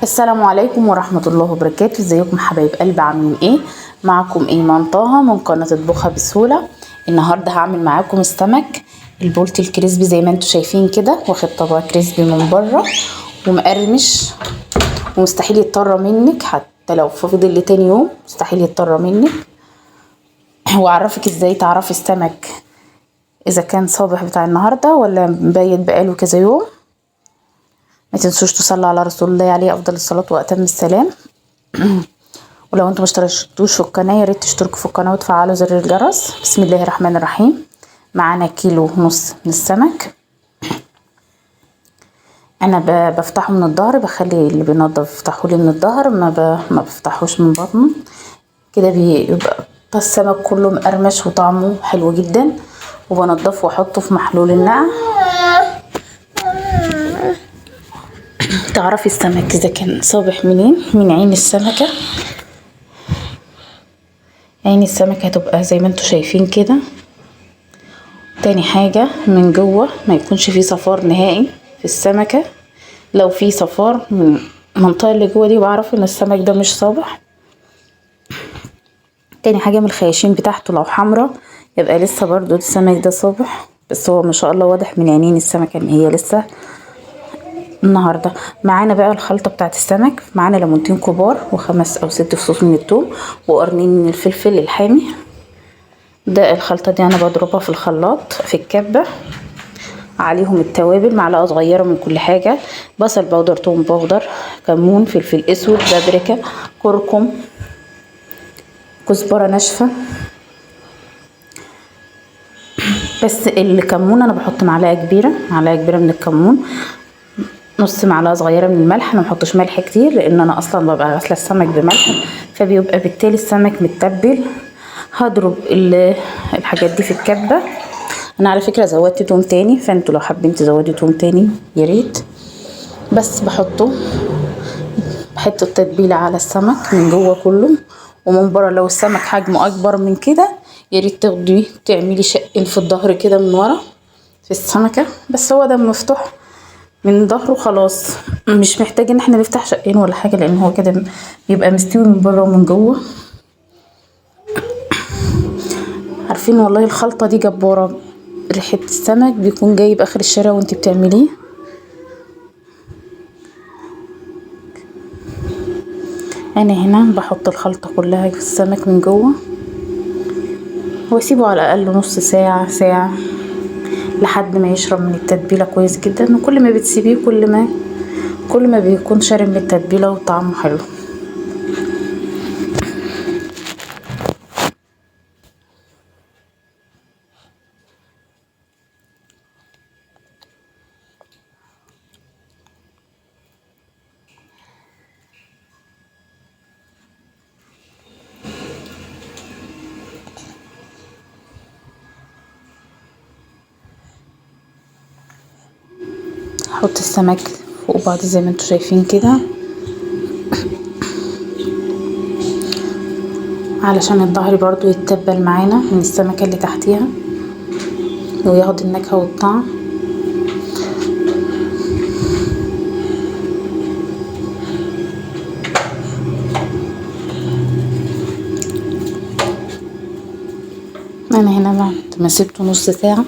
السلام عليكم ورحمة الله وبركاته. ازيكم حبايب قلب، عاملين ايه؟ معكم ايمان طه من قناة اطبخها بسهولة. النهاردة هعمل معاكم السمك البولتي الكريسبي زي ما انتوا شايفين كده، واخد طبق كريسبي من بره ومقرمش ومستحيل يضطر منك، حتى لو فضل لتاني يوم مستحيل يضطر منك. واعرفك ازاي تعرفي السمك اذا كان صابح بتاع النهاردة ولا مبيت بقاله كذا يوم. ما تنسوش تصلوا على رسول الله عليه افضل الصلاه واتم السلام. ولو انتم مشتركتوش في القناه يا ريت تشتركوا في القناه وتفعلوا زر الجرس. بسم الله الرحمن الرحيم. معانا 1.5 كيلو من السمك. انا بفتحه من الظهر، بخلي اللي بينضف يفتحه لي من الظهر، ما بفتحوش من بطنه كده، بيبقى السمك كله مقرمش وطعمه حلو جدا. وبنضفه واحطه في محلول النقع. تعرفي السمك اذا كان صابح منين؟ من عين السمكة. عين السمكة هتبقى زي ما انتوا شايفين كده. تاني حاجة من جوه ما يكونش فيه صفار نهائي في السمكة. لو فيه صفار من المنطقة اللي جوه دي بعرف ان السمك ده مش صابح. تاني حاجة من الخياشيم بتاعته لو حمرا يبقى لسه برضو السمك ده صابح، بس هو ما شاء الله واضح من عينين السمكة ان هي لسه. النهارده معانا بقى الخلطه بتاعت السمك. معانا ليمونتين كبار و5 أو 6 فصوص من الثوم وقرنين من الفلفل الحامي. ده الخلطه دي انا بضربها في الخلاط في الكبه. عليهم التوابل معلقه صغيره من كل حاجه، بصل بودر، ثوم بودر، كمون، فلفل اسود، بابريكا، كركم، كزبره ناشفه. بس الكمون انا بحط معلقه كبيره من الكمون، نص معلقه صغيره من الملح. انا محطش ملح كتير لان انا اصلا ببقى غاسله السمك بملح، فبيبقى بالتالي السمك متبل. هضرب الحاجات دي في الكبه. انا على فكره زودت توم تاني، فانتوا لو حابين تزودوا توم تاني ياريت. بس بحط التتبيله على السمك من جوه كله ومن بره. لو السمك حجمه اكبر من كده ياريت تاخدي تعملي شقين في الظهر كده من ورا في السمكه، بس هو ده مفتوح من ظهره خلاص، مش محتاج ان احنا نفتح شقين ولا حاجه، لان هو كده بيبقى مستوي من بره ومن جوه. عارفين والله الخلطه دي جباره، ريحه السمك بيكون جايب اخر الشارع وانتي بتعمليه. انا هنا بحط الخلطه كلها في السمك من جوه واسيبه على الاقل نص ساعه لحد ما يشرب من التتبيله كويس جدا. وكل ما بتسيبيه كل ما بيكون شارب من التتبيله وطعمه حلو. هحط السمك فوق بعض زي ما انتوا شايفين كده علشان الظهر برضو يتبل معانا من السمكة اللي تحتيها وياخد النكهة والطعم. انا هنا بعد ما سيبته نص ساعة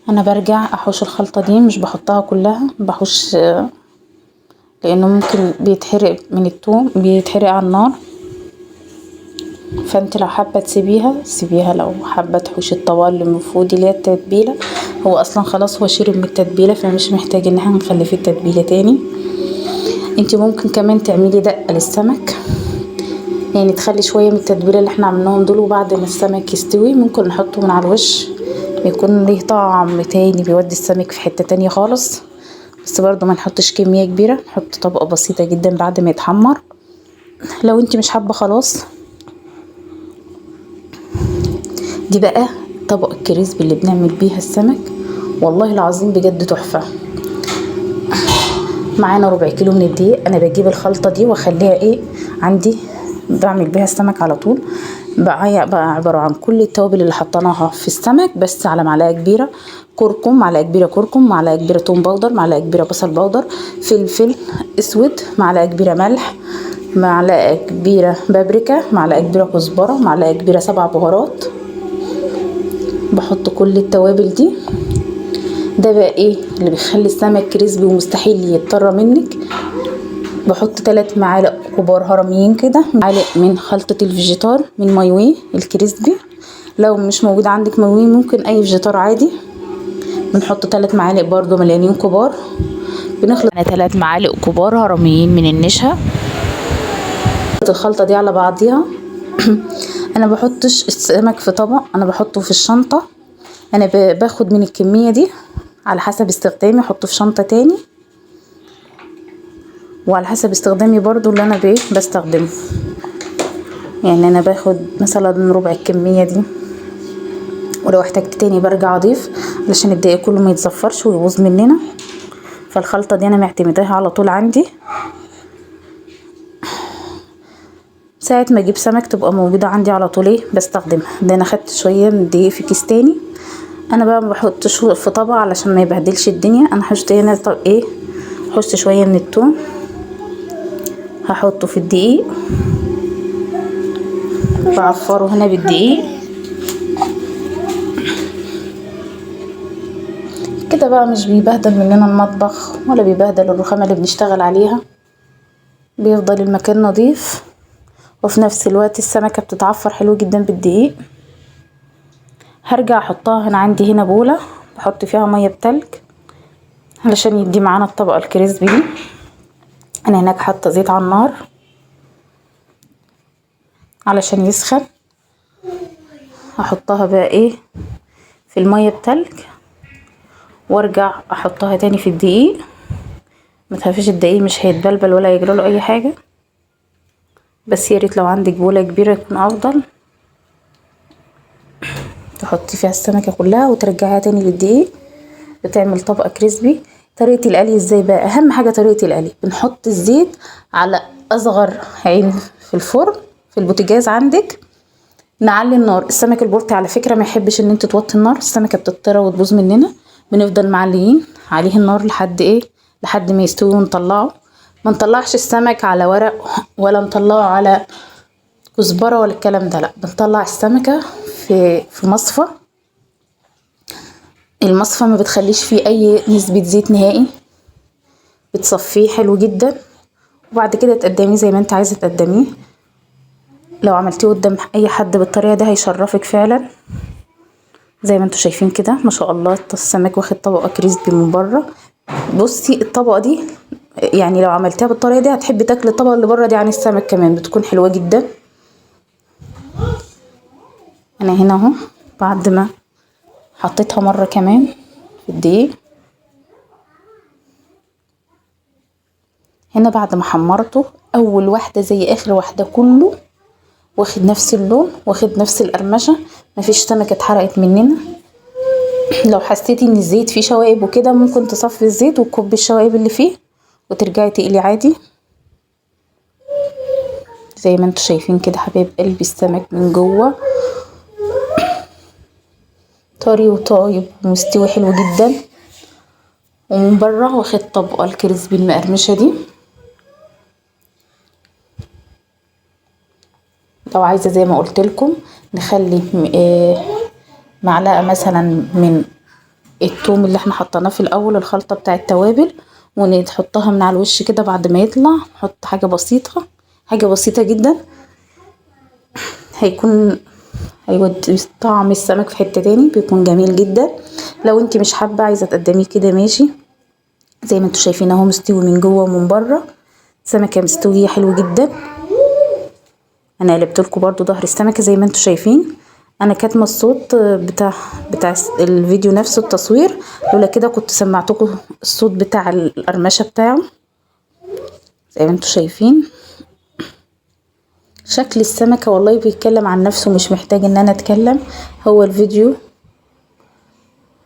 انا برجع احوش الخلطة دي، مش بحطها كلها، بحوش لانه ممكن بيتحرق من الثوم، بيتحرق على النار. فانت لو حابه سيبيها، لو حابه تحوشي الطبقه اللي من فوق دي اللي هي التتبيله، هو اصلا خلاص هو شرب من التتبيله فمش محتاج ان احنا نخلي فيه التتبيله تاني. انت ممكن كمان تعملي دقه للسمك، يعني تخلي شويه من التتبيله اللي احنا عملناهم دول، وبعد ما السمك يستوي ممكن نحطه من على الوش، بيكون ليه طعم تاني، بيودي السمك في حته تانية خالص. بس برضو ما نحطش كميه كبيره، نحط طبقه بسيطه جدا بعد ما يتحمر. لو انت مش حابه خلاص. دي بقى طبق الكريسبي اللي بنعمل بيها السمك، والله العظيم بجد تحفه. معانا 1/4 كيلو من الدقيق. انا بجيب الخلطه دي واخليها عندي بعمل بيها السمك على طول. بقى عبارة عن كل التوابل اللي حطيناها في السمك، بس على معلقة كبيرة كركم، معلقة كبيرة كركم، معلقة كبيرة توم باودر، معلقة كبيرة بصل باودر، فلفل اسود، معلقة كبيرة ملح، معلقة كبيرة بابريكا، معلقة كبيرة كزبرة، معلقة كبيرة 7 بهارات. بحط كل التوابل دي. ده بقى ايه اللي بيخلي السمك كريسبي ومستحيل يضطر منك. بحط 3 معالق كبار هرميين كده، معالق من خلطة الفيجيتار من مايوي الكريسبي. لو مش موجود عندك مايوي ممكن اي فيجيتار عادي. بنحط 3 معالق برضو مليانين كبار. بنخلط 3 معالق كبار هرميين من النشا. الخلطة دي على بعضيها. انا بحطش السمك في طبق، انا بحطه في الشنطة. انا باخد من الكمية دي على حسب استخدامي احطه في شنطة تاني، وعلى حسب استخدامي برضو اللي انا بستخدمه. يعني انا باخد مثلا ربع الكمية دي، ولو احتجت تاني برجع اضيف علشان الدقيق كله ما يتزفرش ويبوظ مننا. فالخلطة دي انا معتمداها على طول عندي. ساعة ما اجيب سمك تبقى موجودة عندي على طول ايه بستخدمها. ده انا خدت شوية من الدقيق في كيس تاني. انا بقى ما بحطش في طبق علشان ما يبهدلش الدنيا. انا هحط هنا طب ايه، هحط شوية من التوم هحطه في الدقيق، بعفره هنا بالدقيق كده بقى. مش بيبهدل مننا المطبخ ولا بيبهدل الرخامة اللي بنشتغل عليها، بيفضل المكان نظيف، وفي نفس الوقت السمكة بتتعفر حلو جدا بالدقيق. هرجع احطها هنا عندي هنا بولة بحط فيها مية بتلج علشان يدي معانا الطبقة الكريسبي دي. انا هناك حاطة زيت على النار علشان يسخن. هحطها بقى ايه في المية بتلج، وارجع احطها تاني في الدقيق. ما تخافيش الدقيق مش هيتبلبل ولا يجراله اي حاجة، بس ياريت لو عندك بولة كبيرة يكون افضل. تحطي فيها السمكة كلها وترجعيها تاني للدقيق، بتعمل طبقة كريسبي. طريقة القلي ازاي بقى؟ اهم حاجة طريقة القلي، بنحط الزيت على اصغر عين في الفرن في البوتاجاز عندك. نعلي النار. السمك البلطي على فكرة ما يحبش ان انت توطي النار، السمكة بتطرى وتبوظ مننا. بنفضل معليين عليه النار لحد ايه، لحد ما يستوي ونطلعه. ما نطلعش السمك على ورق ولا نطلعه على كزبرة ولا الكلام ده، لا بنطلع السمكة في مصفى. المصفى ما بتخليش فيه اي نسبة زيت نهائي، بتصفيه حلو جدا. وبعد كده تقدميه زي ما انت عايزة تقدميه. لو عملتيه قدام اي حد بالطريقة دي هيشرفك فعلا. زي ما انتوا شايفين كده ما شاء الله السمك واخد طبقة كريسبي من بره. بصي الطبقة دي يعني لو عملتيها بالطريقة دي هتحبي تاكلي الطبقة اللي بره دي عن السمك كمان، بتكون حلوة جدا. انا هنا اهو بعد ما حطيتها مرة كمان في الدقيق، هنا بعد ما حمرته اول واحدة زي اخر واحدة كله واخد نفس اللون واخد نفس القرمشة، مفيش سمكة اتحرقت مننا. لو حسيتي ان الزيت فيه شوائب وكده ممكن تصفي الزيت وتكبي الشوائب اللي فيه وترجعي تقلي عادي. زي ما انتوا شايفين كده حبايب قلبي السمك من جوه طري وطايب ومستوي حلو جدا، ومن بره واخد طبقه الكريسبي المقرمشه دي. لو عايزه زي ما قلت لكم نخلي معلقه مثلا من الثوم اللي احنا حطيناه في الاول الخلطه بتاع التوابل، ونحطها من على الوش كده بعد ما يطلع. نحط حاجه بسيطه، حاجه بسيطه جدا، هيودي طعم السمك في حته تاني، بيكون جميل جدا. لو انت مش حابه عايزه تقدميه كده ماشي. زي ما انتوا شايفين اهو مستوي من جوه ومن بره، سمكه مستويه حلو جدا. انا قلبت لكم برده ظهر السمكه زي ما انتوا شايفين. انا كاتمه الصوت بتاع الفيديو نفسه التصوير، لولا كده كنت سمعتكم الصوت بتاع القرمشه بتاعه. زي ما انتوا شايفين شكل السمكه والله بيتكلم عن نفسه، مش محتاج ان انا اتكلم، هو الفيديو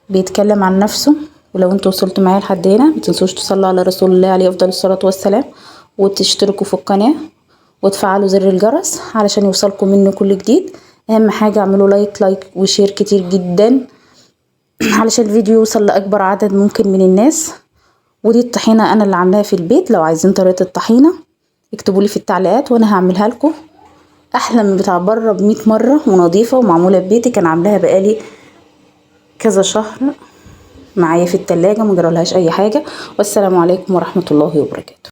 بيتكلم عن نفسه. ولو انتوا وصلتوا معايا لحد هنا متنسوش تصلوا على رسول الله عليه افضل الصلاه والسلام، وتشتركوا في القناه وتفعلوا زر الجرس علشان يوصلكم منه كل جديد. اهم حاجة اعملوا لايك وشير كتير جدا علشان الفيديو يوصل لاكبر عدد ممكن من الناس. ودي الطحينة انا اللي عاملاها في البيت، لو عايزين طريقة الطحينة اكتبوا لي في التعليقات وانا هعملها لكم. احلى من بتاع بره ب100 مرة، ونظيفة ومعمولة ببيتي. كان عاملاها بقالي كذا شهر معايا في التلاجة، مجرالهاش اي حاجة. والسلام عليكم ورحمة الله وبركاته.